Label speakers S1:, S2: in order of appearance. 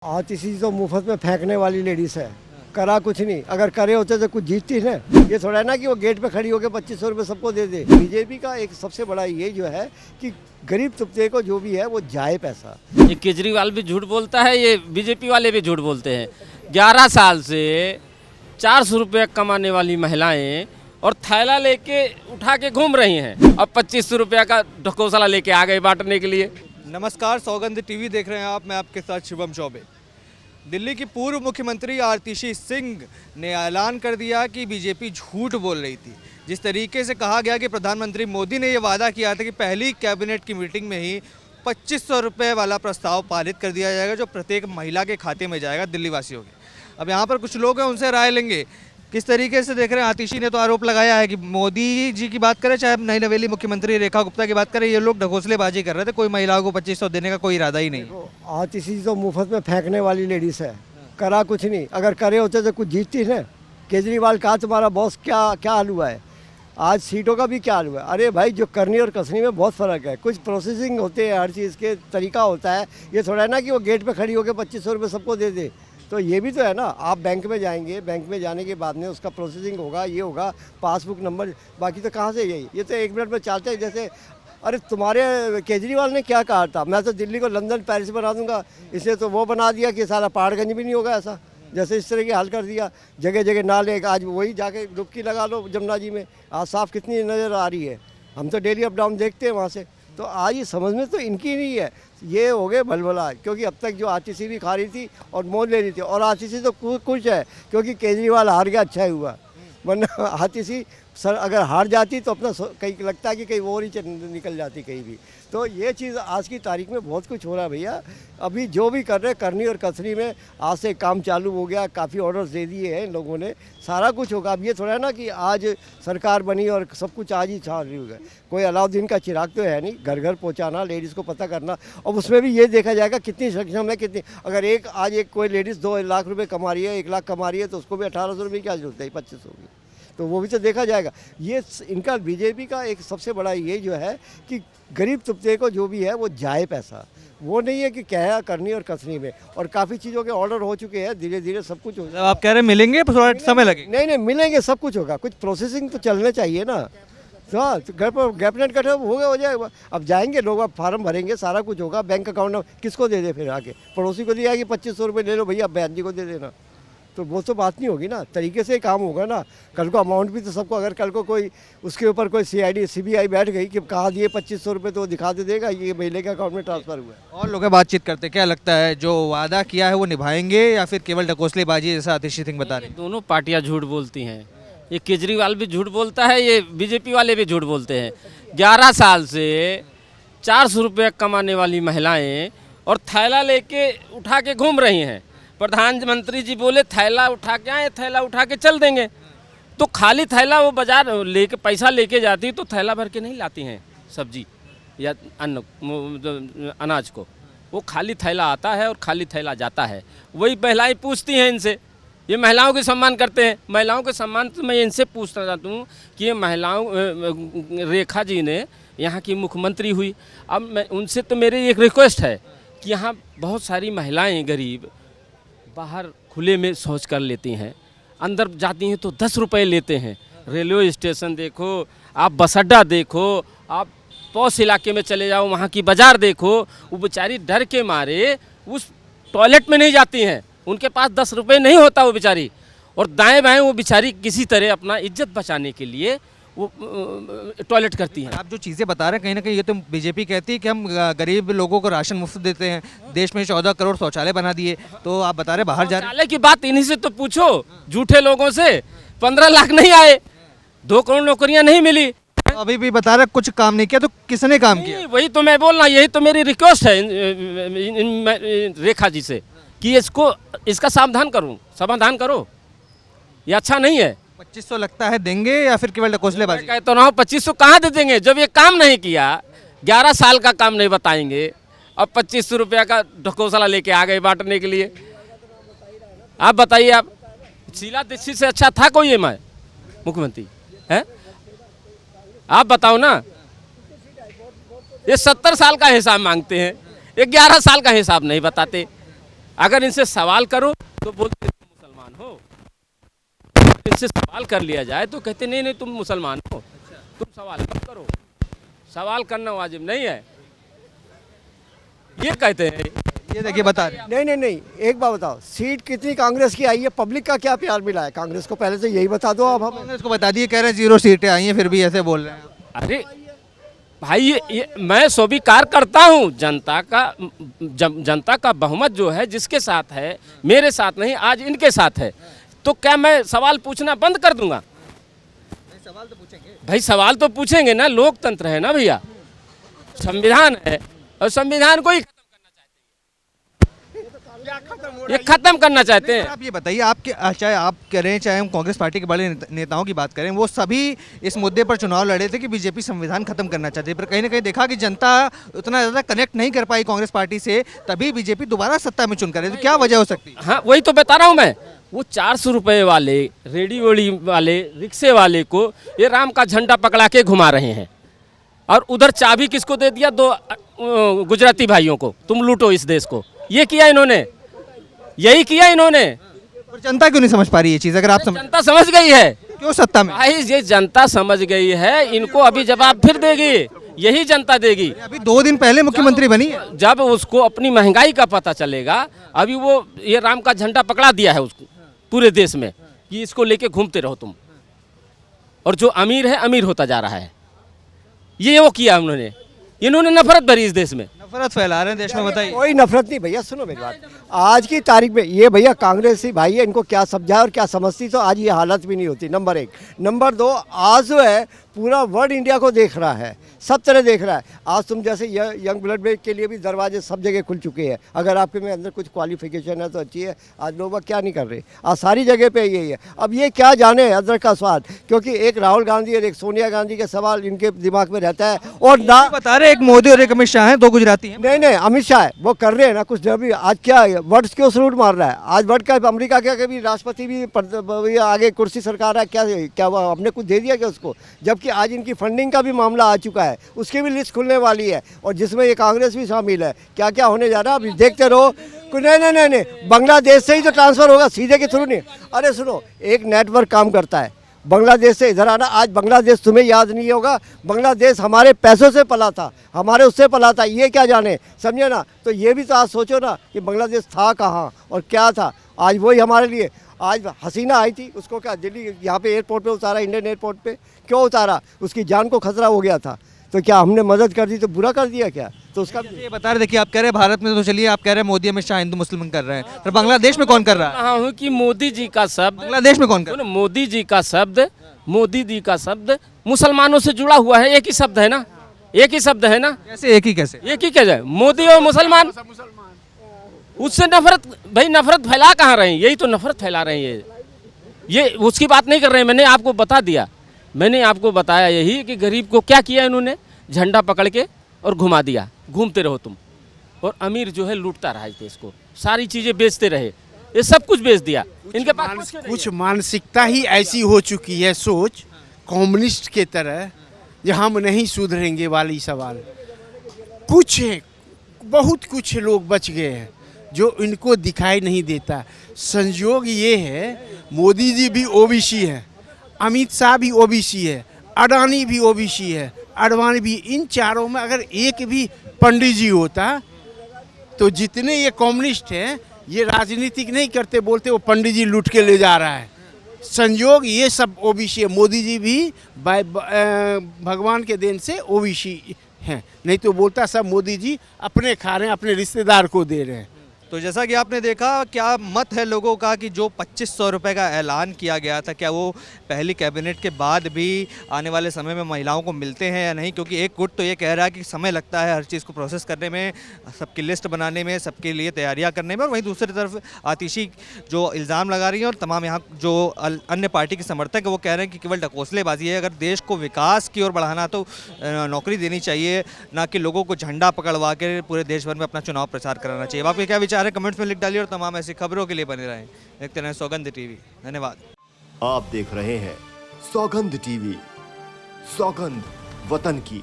S1: आतिशी तो मुफ्त में फेंकने वाली लेडीज है। करा कुछ नहीं, अगर करे होते तो कुछ जीतती ना। ये थोड़ा है ना कि वो गेट पे खड़ी होकर 2500 रुपये सबको दे दे। बीजेपी का एक सबसे बड़ा ये जो है कि गरीब तबके को जो भी है वो जाए पैसा।
S2: ये केजरीवाल भी झूठ बोलता है, ये बीजेपी वाले भी झूठ बोलते हैं। 11 साल से 400 रुपये कमाने वाली महिलाएं और थैला लेके उठा के घूम रही हैं। अब 2500 रुपये का ढकोसला लेके आ गए बांटने के लिए।
S3: नमस्कार, सौगंध टीवी देख रहे हैं आप। मैं आपके साथ शिवम चौबे। दिल्ली की पूर्व मुख्यमंत्री आतिशी सिंह ने ऐलान कर दिया कि बीजेपी झूठ बोल रही थी। जिस तरीके से कहा गया कि प्रधानमंत्री मोदी ने ये वादा किया था कि पहली कैबिनेट की मीटिंग में ही 2500 रुपये वाला प्रस्ताव पारित कर दिया जाएगा, जो प्रत्येक महिला के खाते में जाएगा दिल्ली वासियों के। अब यहाँ पर कुछ लोग हैं, उनसे राय लेंगे किस तरीके से देख रहे हैं। आतिशी ने तो आरोप लगाया है कि मोदी जी की बात करें, चाहे नई नवेली मुख्यमंत्री रेखा गुप्ता की बात करें, ये लोग ढकोसलेबाजी कर रहे थे। कोई महिलाओं को 2500 देने का कोई इरादा ही नहीं।
S1: आतिशी तो मुफ्त में फेंकने वाली लेडीज है। करा कुछ नहीं, अगर करे होते तो कुछ जीतती ना। केजरीवाल कहा तुम्हारा बॉस क्या क्या हाल हुआ है, आज सीटों का भी क्या हाल हुआ है। अरे भाई, जो करनी और कसनी में बहुत फ़र्क है। कुछ प्रोसेसिंग होते हैं, हर चीज़ के तरीका होता है। ये थोड़ा है ना कि वो गेट पे खड़ी होकर 2500 रुपये सबको दे दे। तो ये भी तो है ना, आप बैंक में जाएंगे, बैंक में जाने के बाद में उसका प्रोसेसिंग होगा, ये होगा, पासबुक नंबर, बाकी तो कहाँ से यही, ये तो 1 मिनट में चलते हैं। जैसे अरे तुम्हारे केजरीवाल ने क्या कहा था, मैं तो दिल्ली को लंदन पेरिस बना दूंगा, इसे तो वो बना दिया कि सारा पहाड़गंज भी नहीं होगा ऐसा। जैसे इस तरह की हाल कर दिया, जगह जगह नाले। आज वही जाके डुबकी लगा लो जमुना जी में, आज साफ़ कितनी नज़र आ रही है। हम तो डेली अप डाउन देखते हैं वहाँ से। तो आज ये समझ में तो इनकी नहीं है, ये हो गए भलभला। क्योंकि अब तक जो आतिशी भी खा रही थी और मोल ले रही थी, और आतिशी तो खुश है क्योंकि केजरीवाल हार गया, अच्छा ही हुआ। वरना आतिशी सर अगर हार जाती तो अपना कहीं लगता है कि कहीं और ही निकल जाती कहीं भी। तो ये चीज़ आज की तारीख में बहुत कुछ हो रहा है भैया। अभी जो भी कर रहे करनी और कसनी में आज से काम चालू हो गया, काफ़ी ऑर्डर्स दे दिए हैं इन लोगों ने, सारा कुछ होगा। अब ये थोड़ा है ना कि आज सरकार बनी और सब कुछ आज ही चालू हो गया। कोई अलाउद्दीन का चिराग तो है नहीं, घर घर पहुँचाना, लेडीज़ को पता करना, और उसमें भी ये देखा जाएगा कितनी सक्षम है, कितनी। अगर आज कोई लेडीज़ 2 लाख रुपये कमा रही है, 1 लाख कमा रही है, तो उसको भी 1800 रुपये की क्या जरूरत है, 2500 की। तो वो भी तो देखा जाएगा। ये इनका बीजेपी का एक सबसे बड़ा ये जो है कि गरीब तबके को जो भी है वो जाए पैसा। वो नहीं है कि क्या करनी और कसनी में। और काफ़ी चीज़ों के ऑर्डर हो चुके हैं, धीरे धीरे सब कुछ हो जाएगा।
S3: आप कह रहे हैं मिलेंगे, थोड़ा समय लगेगा।
S1: नहीं, मिलेंगे, सब कुछ होगा। कुछ प्रोसेसिंग तो चलने चाहिए ना। हाँ, तो घर पर कैबिनेट कटे हो जाएगा। अब जाएंगे लोग, अब फार्म भरेंगे, सारा कुछ होगा। बैंक अकाउंट में किसको दे दे, फिर आके पड़ोसी को दिया कि 2500 रुपये ले लो भैया, बहन जी को दे देना। तो वो तो बात नहीं होगी ना, तरीके से काम होगा ना। कल को अमाउंट भी तो सबको, अगर कल को कोई उसके ऊपर कोई CBI बैठ गई कि कहा दिए 2500 रुपये, तो वो दिखा दे देगा ये महीने के अकाउंट में ट्रांसफ़र हुआ है।
S3: और लोग बातचीत करते, क्या लगता है जो वादा किया है वो निभाएंगे या फिर केवल ढकोसलेबाजी, जैसा आतिशी सिंह बता रहे हैं?
S2: दोनों पार्टियां झूठ बोलती हैं। ये केजरीवाल भी झूठ बोलता है, ये बीजेपी वाले भी झूठ बोलते हैं। 11 साल से 400 रुपये कमाने वाली महिलाएं और थैला लेके उठा के घूम रही हैं। प्रधानमंत्री जी बोले थैला उठा के आए, थैला उठा के चल देंगे। तो खाली थैला वो बाजार लेके पैसा लेके जाती तो थैला भर के नहीं लाती हैं सब्जी या अन्न अनाज को। वो खाली थैला आता है और खाली थैला जाता है। वही महिलाएं पूछती हैं इनसे, ये महिलाओं के सम्मान करते हैं। महिलाओं के सम्मान तो मैं इनसे पूछना चाहता हूँ कि ये महिलाओं, रेखा जी ने यहाँ की मुख्यमंत्री हुई। अब मैं उनसे तो मेरी एक रिक्वेस्ट है कि यहाँ बहुत सारी महिलाएं गरीब बाहर खुले में शौच कर लेती हैं, अंदर जाती हैं तो 10 रुपये लेते हैं। रेलवे स्टेशन देखो, आप बस अड्डा देखो, आप पौष इलाके में चले जाओ, वहाँ की बाज़ार देखो, वो बेचारी डर के मारे उस टॉयलेट में नहीं जाती हैं। उनके पास 10 रुपये नहीं होता वो बेचारी, और दाएं बाएं वो बेचारी किसी तरह अपना इज्जत बचाने के लिए वो टॉयलेट करती हैं।
S3: आप जो चीज़ें बता रहे हैं, कहीं ना कहीं ये तो बीजेपी कहती है कि हम गरीब लोगों को राशन मुफ्त देते हैं, देश में 14 करोड़ शौचालय बना दिए। तो आप बता रहे बाहर जा रहे हैं।
S2: शौचालय की बात इन्हीं से तो पूछो, झूठे लोगों से। 15 लाख नहीं आए, 2 करोड़ नौकरियां नहीं मिली।
S3: अभी भी बता रहे कुछ काम नहीं किया, तो किसने काम किया?
S2: वही तो मैं बोल रहा, यही तो मेरी रिक्वेस्ट है रेखा जी से कि इसका समाधान करो। ये अच्छा नहीं है।
S3: 2500 लगता है देंगे या फिर केवल ढकोसलेबाजी?
S2: मैं कहता हूँ 2500 कहाँ दे देंगे जब ये काम नहीं किया। 11 साल का काम नहीं बताएंगे, अब 2500 रुपया का ढकोसला लेके आ गए बांटने के लिए। आप बताइए, आप शीला दीक्षित से अच्छा था कोई मैं मुख्यमंत्री है? आप बताओ ना। ये 70 साल का हिसाब मांगते हैं, ये 11 साल का हिसाब नहीं बताते। अगर इनसे सवाल करो तो बोलते तुम मुसलमान हो, इनसे सवाल कर लिया जाए तो कहते नहीं नहीं तुम मुसलमान हो, तुम सवाल मत करो, सवाल करना वाजिब नहीं है, ये कहते हैं।
S3: ये देखिए बता रहे हैं।
S1: नहीं नहीं नहीं, एक बात बताओ, सीट कितनी कांग्रेस की आई है, पब्लिक का क्या प्यार मिला है कांग्रेस को, पहले तो यही बता दो। अब हम
S3: कांग्रेस को बता दिए, कह रहे हैं 0 सीटें आई हैं, फिर भी ऐसे बोल रहे हैं।
S2: अरे भाई ये मैं स्वीकार करता हूँ, जनता का बहुमत जो है जिसके साथ है, मेरे साथ नहीं, आज इनके साथ है, तो क्या मैं सवाल पूछना बंद कर दूंगा?
S3: सवाल तो पूछेंगे
S2: भाई, सवाल तो पूछेंगे ना, लोकतंत्र है ना भैया, संविधान है, और संविधान को ही ये खत्म करना चाहते हैं।
S3: आप ये बताइए, आपके चाहे आप करें चाहे हम कांग्रेस पार्टी के बड़े नेताओं की बात करें, वो सभी इस मुद्दे पर चुनाव लड़े थे कि बीजेपी संविधान खत्म करना चाहती है, पर कहीं ना कहीं देखा कि जनता उतना ज़्यादा कनेक्ट नहीं कर पाई कांग्रेस पार्टी से, तभी बीजेपी दोबारा सत्ता में चुन करे। तो क्या वजह हो सकती है?
S2: हाँ, वही तो बता रहा हूँ मैं, वो 400 रुपये वाले रेडी वेडी वाले रिक्शे वाले को ये राम का झंडा पकड़ा के घुमा रहे हैं, और उधर चाबी किसको दे दिया? 2 गुजराती भाइयों को, तुम लूटो इस देश को। ये किया इन्होंने, यही किया इन्होंने।
S3: और जनता क्यों नहीं समझ पा रही ये चीज़? अगर आप समझ,
S2: जनता समझ गई है,
S3: क्यों सत्ता में?
S2: भाई ये जनता समझ गई है, इनको अभी जवाब फिर देगी, यही जनता देगी।
S3: अभी 2 दिन पहले मुख्यमंत्री बनी है।
S2: जब उसको अपनी महंगाई का पता चलेगा, अभी वो ये राम का झंडा पकड़ा दिया है उसको पूरे देश में कि इसको लेके घूमते रहो तुम, और जो अमीर है अमीर होता जा रहा है। ये वो किया इन्होंने नफरत भरी इस देश में,
S3: नफरत फैला रहे हैं देश में। बताइए।
S1: कोई नफरत नहीं भैया, सुनो मेरी बात, आज की तारीख में ये भैया कांग्रेसी भाई है, इनको क्या समझाए और क्या समझती तो आज ये हालत भी नहीं होती, नंबर 1। नंबर 2, आज जो है पूरा वर्ल्ड इंडिया को देख रहा है, सब तरह देख रहा है। आज तुम जैसे यंग ब्लड में के लिए भी दरवाजे सब जगह खुल चुके हैं, अगर आपके में अंदर कुछ क्वालिफिकेशन है तो अच्छी है। आज लोग क्या नहीं कर रहे, आज सारी जगह पे यही है। अब ये क्या जाने अदरक का स्वाद, क्योंकि एक राहुल गांधी और एक सोनिया गांधी के सवाल इनके दिमाग में रहता है, और ना
S3: बता रहे एक मोदी और एक अमित शाह हैं, 2 गुजराती हैं।
S1: नहीं नहीं, अमित शाह है, वो कर रहे हैं ना कुछ। जब आज क्या वर्ड्स क्यों सलूट मार रहा है, आज वर्ड का अमेरिका क्या कभी राष्ट्रपति भी आगे कुर्सी सरकार है, क्या हमने कुछ दे दिया क्या उसको? जबकि आज इनकी फंडिंग का भी मामला आ चुका है, उसकी भी लिस्ट खुलने वाली है, और जिसमें ये कांग्रेस भी शामिल है। क्या क्या होने जा रहा है अभी देखते रहो। नहीं, बांग्लादेश से ही तो ट्रांसफ़र होगा, सीधे के थ्रू नहीं। अरे सुनो, एक नेटवर्क काम करता है, बांग्लादेश से इधर आना। आज बांग्लादेश तुम्हें याद नहीं होगा, बांग्लादेश हमारे पैसों से पला था, हमारे उससे पला था, ये क्या जाने, समझे ना? तो ये भी तो आज सोचो ना कि बांग्लादेश था कहाँ और क्या था। आज वही हमारे लिए, आज हसीना आई थी, उसको क्या दिल्ली यहाँ पे एयरपोर्ट पे उतारा, इंडियन एयरपोर्ट पे क्यों उतारा? उसकी जान को खतरा हो गया था, तो क्या हमने मदद कर दी तो बुरा कर दिया क्या? तो उसका
S3: ये बता रहे, देखिए आप कह रहे हैं भारत में, तो चलिए आप कह रहे हैं मोदी अमित शाह हिंदू मुस्लिम कर रहे हैं, पर बांग्लादेश में कौन कर रहा है?
S2: कहा हूँ कि मोदी जी का शब्द,
S3: बांग्लादेश में कौन कर रहा है?
S2: मोदी जी का शब्द मुसलमानों से जुड़ा हुआ है। एक ही शब्द है ना, एक ही शब्द है ना।
S3: कैसे एक ही कैसे?
S2: एक ही क्या जाए, मोदी और मुसलमान, उससे नफरत, भाई नफरत फैला कहाँ रहे हैं? यही तो नफरत फैला रहे हैं। ये उसकी बात नहीं कर रहे हैं, मैंने आपको बता दिया, मैंने आपको बताया यही कि गरीब को क्या किया इन्होंने, झंडा पकड़ के और घुमा दिया, घूमते रहो तुम। और अमीर जो है लूटता रहा इस देश को, सारी चीज़ें बेचते रहे, ये सब कुछ बेच दिया। इनके पास
S4: कुछ मानसिकता ही ऐसी हो चुकी है, सोच कम्युनिस्ट के तरह, जो हम नहीं सुधरेंगे वाली सवाल। कुछ है, बहुत कुछ लोग बच गए हैं जो इनको दिखाई नहीं देता। संयोग ये है, मोदी जी भी ओबीसी है, अमित शाह भी ओबीसी है, अडानी भी ओबीसी है, अडवाणी भी। इन चारों में अगर एक भी पंडित जी होता तो जितने ये कम्युनिस्ट हैं, ये राजनीतिक नहीं करते, बोलते वो पंडित जी लूट के ले जा रहा है। संयोग ये सब ओबीसी है, मोदी जी भी भगवान के देन से ओबीसी हैं, नहीं तो बोलता सब मोदी जी अपने खा रहे हैं, अपने रिश्तेदार को दे रहे हैं।
S3: तो जैसा कि आपने देखा, क्या मत है लोगों का कि जो 2500 रुपये का ऐलान किया गया था, क्या वो पहली कैबिनेट के बाद भी आने वाले समय में महिलाओं को मिलते हैं या नहीं? क्योंकि एक गुट तो ये कह रहा है कि समय लगता है हर चीज़ को प्रोसेस करने में, सबकी लिस्ट बनाने में, सबके लिए तैयारियां करने में, और वहीं दूसरी तरफ आतिशी जो इल्ज़ाम लगा रही हैं, और तमाम यहाँ जो अन्य पार्टी के समर्थक है वो कह रहे हैं कि केवल ढकोसलेबाजी है। अगर देश को विकास की ओर बढ़ाना तो नौकरी देनी चाहिए, ना कि लोगों को झंडा पकड़वा के पूरे देश भर में अपना चुनाव प्रचार कराना चाहिए। आपके क्या विचार है कमेंट्स में लिख डालिए, और तमाम ऐसी खबरों के लिए बने रहें। देखते रहें सौगंध टीवी। धन्यवाद।
S5: आप देख रहे हैं सौगंध टीवी, सौगंध वतन की।